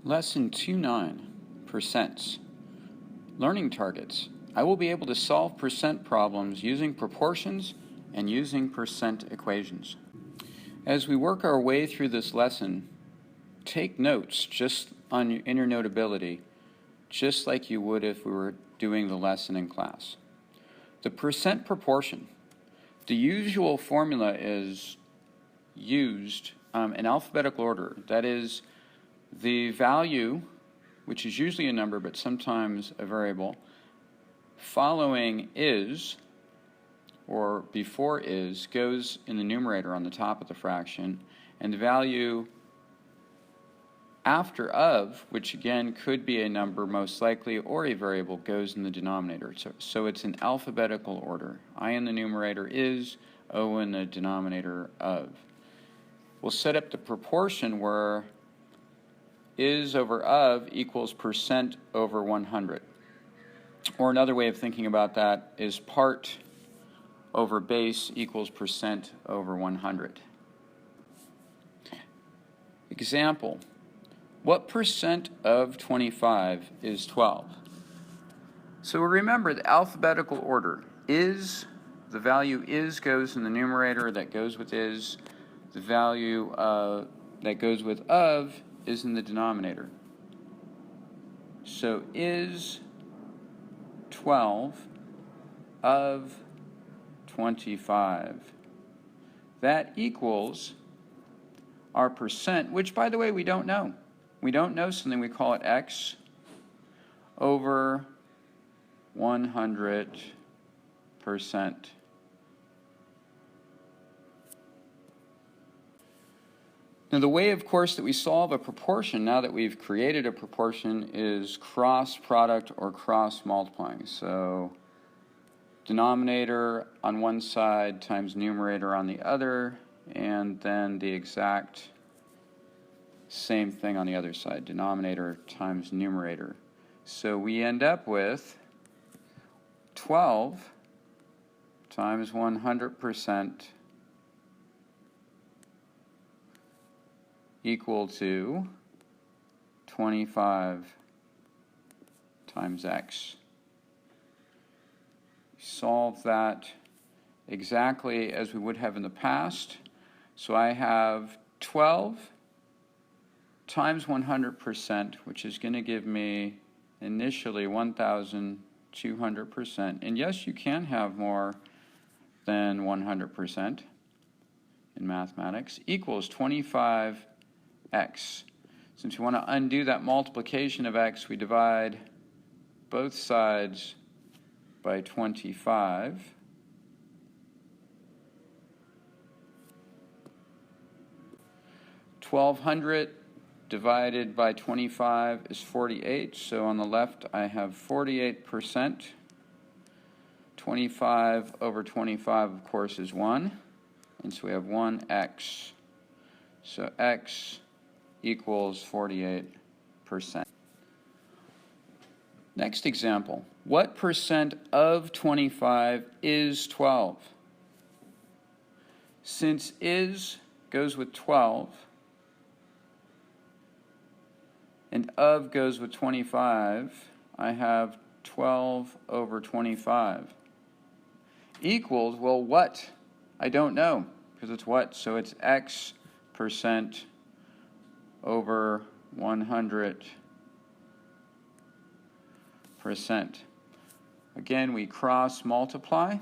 Lesson 29, Percents. Learning targets. I will be able to solve percent problems using proportions and using percent equations. As we work our way through this lesson, take notes in your notability, just like you would if we were doing the lesson in class. The percent proportion. The usual formula is used in alphabetical order. That is, the value, which is usually a number but sometimes a variable, following is or before is goes in the numerator on the top of the fraction, and the value after of, which again could be a number most likely or a variable, goes in the denominator. So it's in alphabetical order. I in the numerator is, O in the denominator of. We'll set up the proportion where is over of equals percent over 100. Or another way of thinking about that is part over base equals percent over 100. Example, what percent of 25 is 12? So remember the alphabetical order. Is, the value is goes in the numerator, that goes with is. The value that goes with of is in the denominator. So is 12 of 25. That equals our percent, which by the way we don't know. We don't know something, we call it x over 100%. Now the way, of course, that we solve a proportion, now that we've created a proportion, is cross product or cross multiplying. So denominator on one side times numerator on the other, and then the exact same thing on the other side, denominator times numerator. So we end up with 12 times 100% equal to 25 times x. Solve that exactly as we would have in the past. So I have 12 times 100%, which is going to give me initially 1,200%. And yes, you can have more than 100% in mathematics, equals 25x. Since we want to undo that multiplication of x, we divide both sides by 25. $1,200 divided by 25 is 48. So on the left I have 48%. 25 over 25, of course, is 1. And so we have 1x. So x equals 48%. Next example. What percent of 25 is 12? Since is goes with 12, and of goes with 25, I have 12 over 25. Equals, well, what? I don't know, because it's what? So it's x percent over 100%. Again, we cross multiply.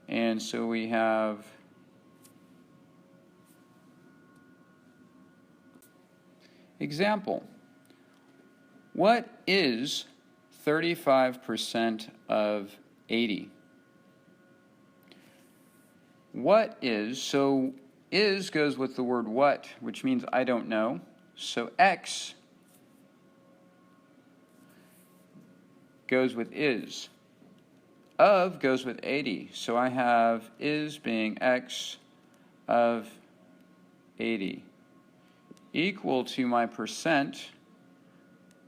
And so we have example. What is 35% of 80? What is, so is goes with the word what, which means I don't know. So x goes with is. Of goes with 80. So I have is being x of 80 equal to my percent,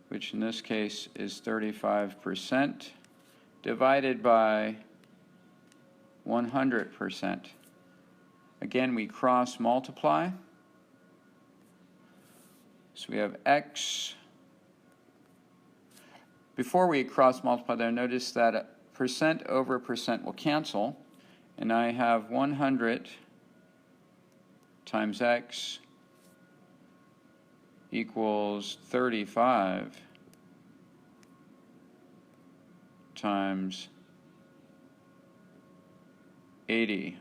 which in this case is 35%, divided by 100%. Again, we cross multiply. So we have x. Before we cross multiply there, notice that percent over percent will cancel, and I have 100 times x equals 35 times 80.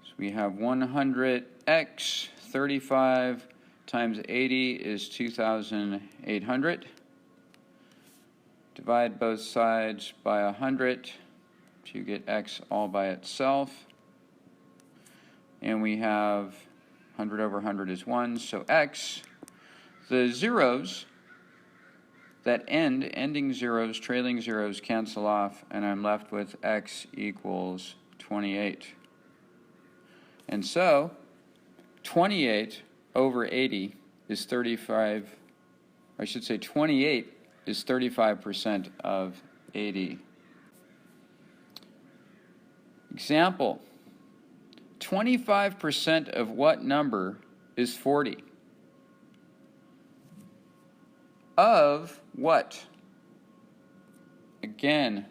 So we have 100x, 35 times 80 is 2,800. Divide both sides by 100 to get x all by itself. And we have 100 over 100 is 1, so x, the zeros that ending zeros, trailing zeros cancel off, and I'm left with x equals 28. And so 28 over 80 is 35, I should say 28 is 35% of 80. Example, 25% of what number is 40? Of what? Again,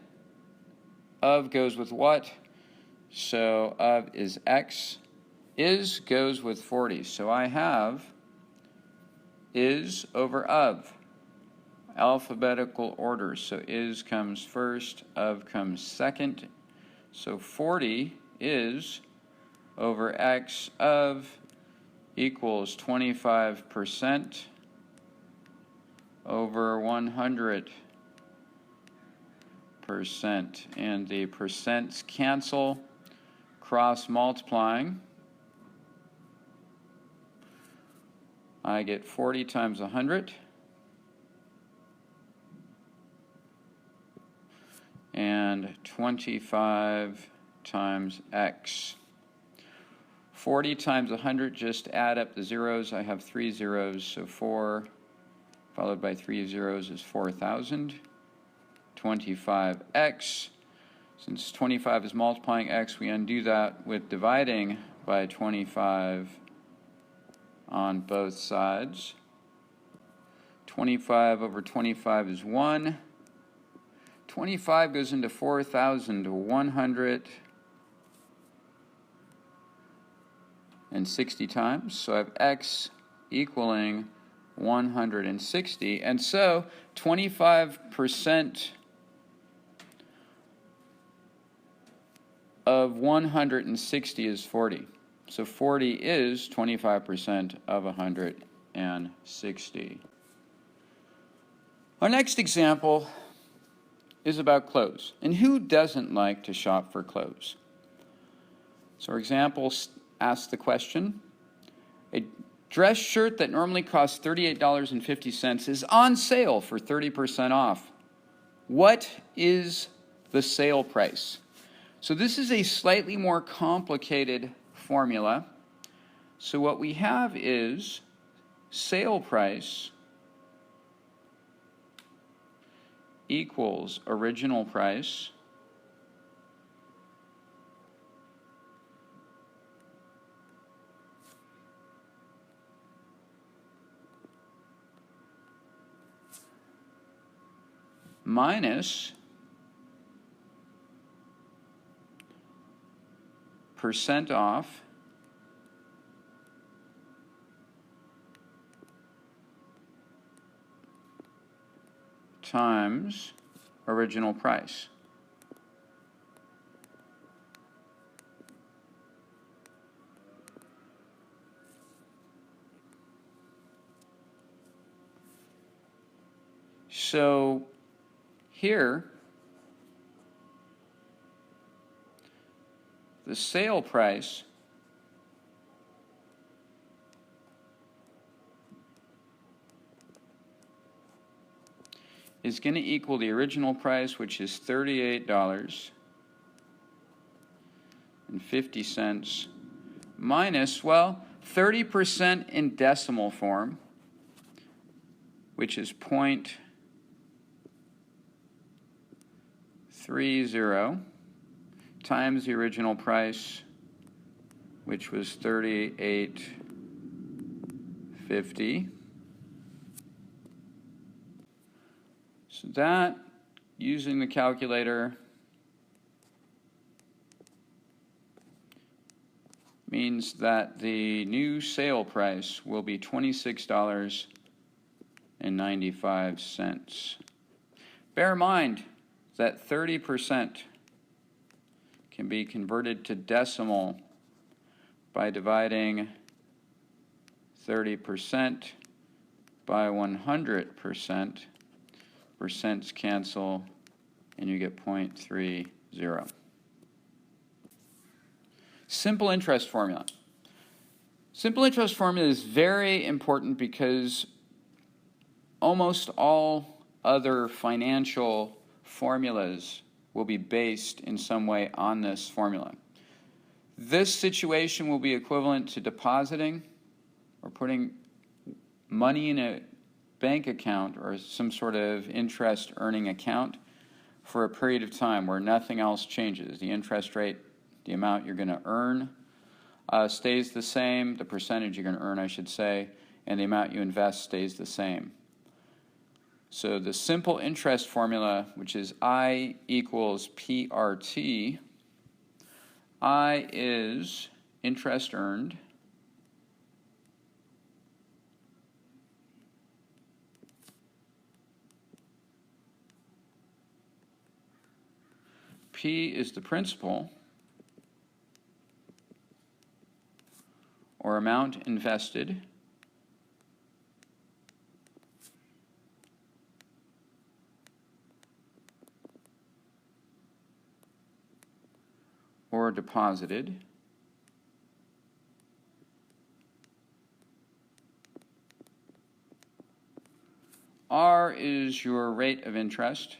of goes with what? So of is x. Is goes with 40. So I have is over of. Alphabetical order. So is comes first, of comes second. So 40 is over x of equals 25% over 100%. And the percents cancel, cross multiplying. I get 40 times 100. And 25 times x. 40 times 100, just add up the zeros. I have 3 zeros, so 4 followed by 3 zeros is 4,000. 25x. Since 25 is multiplying x, we undo that with dividing by 25 on both sides. 25 over 25 is 1. 25 goes into 4,160 times. So I have x equaling 160. And so 25% of 160 is 40. So 40 is 25% of 160. Our next example is about clothes. And who doesn't like to shop for clothes? So our example asks the question, a dress shirt that normally costs $38.50 is on sale for 30% off. What is the sale price? So this is a slightly more complicated formula. So what we have is sale price equals original price minus percent off times original price. So here, the sale price is going to equal the original price, which is $38.50 minus, well, 30% in decimal form, which is 0.30 times the original price, which was 38.50. So that, using the calculator, means that the new sale price will be $26.95. Bear in mind that 30% can be converted to decimal by dividing 30% by 100%. Percents cancel, and you get 0.30. Simple interest formula. Simple interest formula is very important because almost all other financial formulas will be based in some way on this formula. This situation will be equivalent to depositing or putting money in a bank account or some sort of interest earning account for a period of time where nothing else changes. The interest rate, the amount you're going to earn stays the same, the percentage you're going to earn, I should say, and the amount you invest stays the same. So the simple interest formula, which is I equals PRT, I is interest earned, P is the principal, or amount invested, or deposited, R is your rate of interest,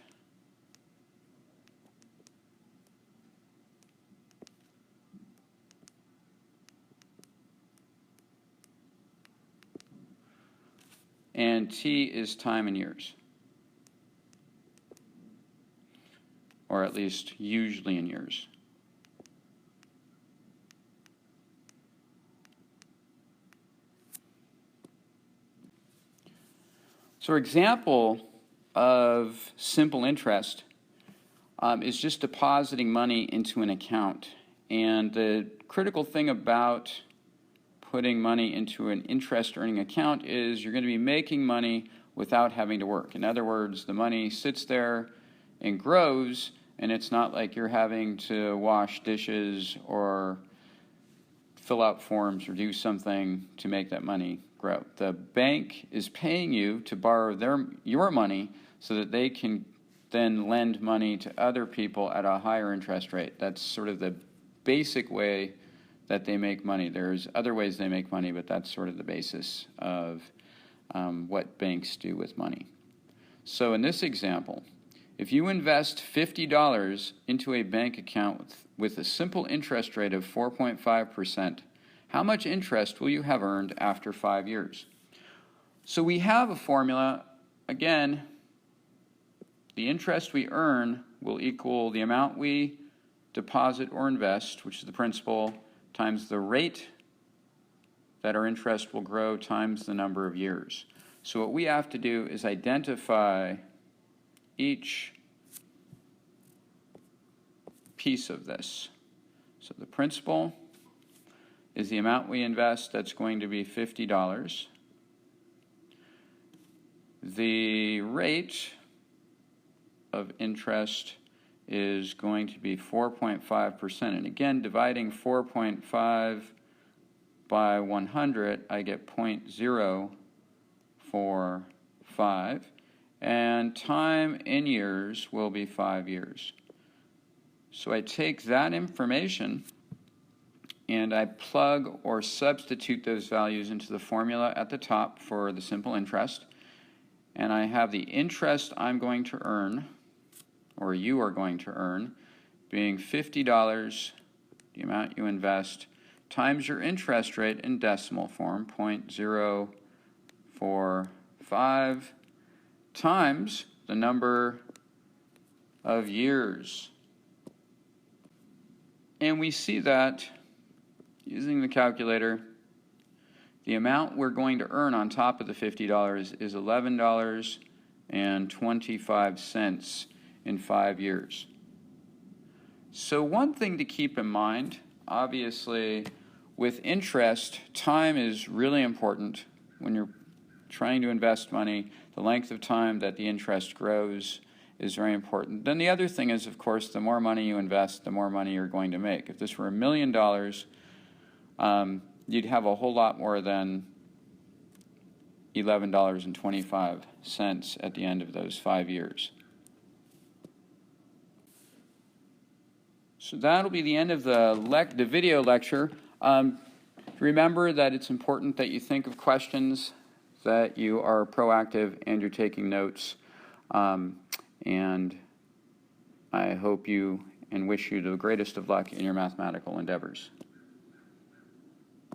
and T is time in years, or at least usually in years. So, example of simple interest is just depositing money into an account. And the critical thing about putting money into an interest earning account is you're going to be making money without having to work. In other words, the money sits there and grows, and it's not like you're having to wash dishes or fill out forms or do something to make that money grow. The bank is paying you to borrow your money so that they can then lend money to other people at a higher interest rate. That's sort of the basic way that they make money. There's other ways they make money, but that's sort of the basis of what banks do with money. So in this example, if you invest $50 into a bank account with a simple interest rate of 4.5%, how much interest will you have earned after 5 years? So we have a formula. Again, the interest we earn will equal the amount we deposit or invest, which is the principal, times the rate that our interest will grow times the number of years. So what we have to do is identify each piece of this. So the principal is the amount we invest. That's going to be $50. The rate of interest is going to be 4.5%. And again, dividing 4.5 by 100, I get 0.045. And time in years will be 5 years. So I take that information and I plug or substitute those values into the formula at the top for the simple interest. And I have the interest I'm going to earn, or you are going to earn, being $50, the amount you invest, times your interest rate in decimal form, 0.045, times the number of years. And we see that using the calculator, the amount we're going to earn on top of the $50 is $11.25 in 5 years. So one thing to keep in mind, obviously, with interest, time is really important when you're trying to invest money. The length of time that the interest grows is very important. Then the other thing is, of course, the more money you invest, the more money you're going to make. If this were $1 million, you'd have a whole lot more than $11.25 at the end of those 5 years. So that'll be the end of the video lecture. Remember that it's important that you think of questions, that you are proactive, and you're taking notes. And I hope you and wish you the greatest of luck in your mathematical endeavors.